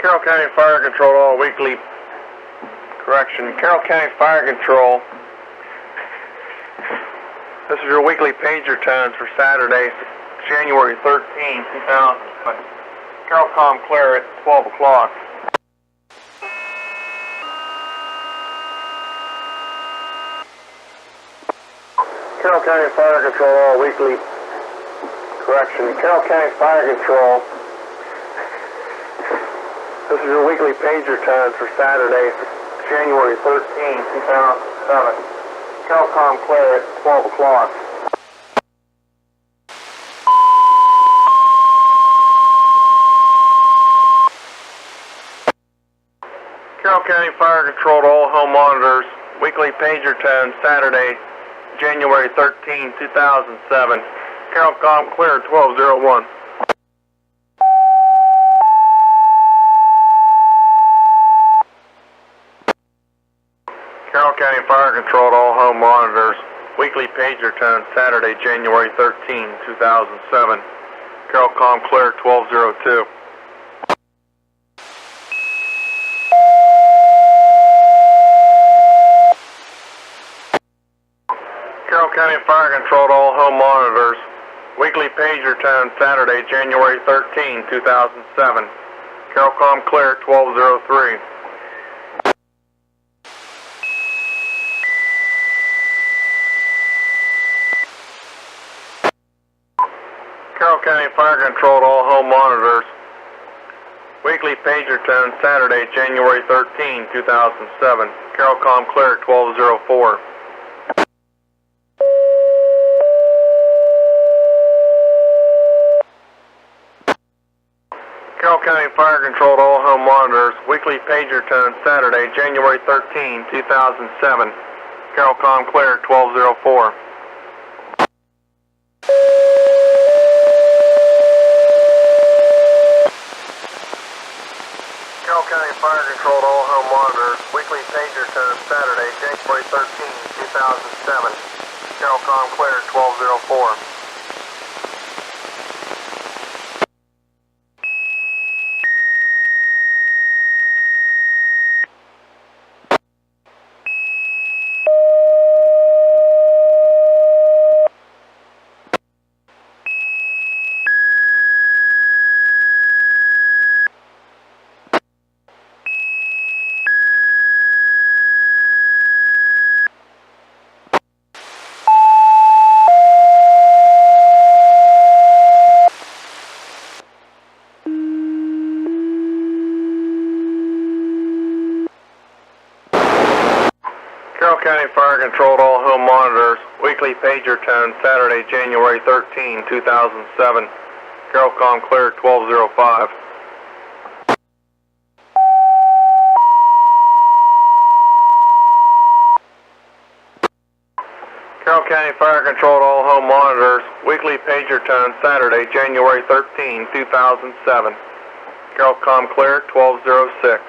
Carroll County Fire Control, all weekly, Carroll County Fire Control. This is your weekly pager tones for Saturday, January 13, 2000. Carroll clear at 12 o'clock. Carroll County Fire Control, all weekly, Carroll County Fire Control. This is your weekly pager tones for Saturday, January 13, 2007. Carroll clear at 12 o'clock. Carroll County Fire Control to all home monitors. Weekly pager tone Saturday, January 13, 2007. Carroll clear at 12:01. Carroll County Fire Control to all home monitors. Weekly pager tone Saturday, January 13, 2007. Carroll clear at 12:02. Carroll County Fire Control to all home monitors. Weekly pager tone Saturday, January 13, 2007. Carroll clear at 12:03. Carroll County Fire Control to all home monitors. Weekly pager tone Saturday, January 13, 2007. Carroll clear at 12:04. Carroll County Fire Control to all home monitors. Weekly pager tone Saturday, January 13, 2007. Carroll clear at 12:04. Carroll County Fire Control to all home monitors. Weekly pager tone Saturday, January 13, 2007. Carroll clear at 12:04. Carroll County Fire Control to all home monitors. Weekly pager tone Saturday, January 13, 2007. Carroll clear at 12:05. Carroll County Fire Control to all home monitors. Weekly pager tone Saturday, January 13, 2007. Carroll clear at 12:06.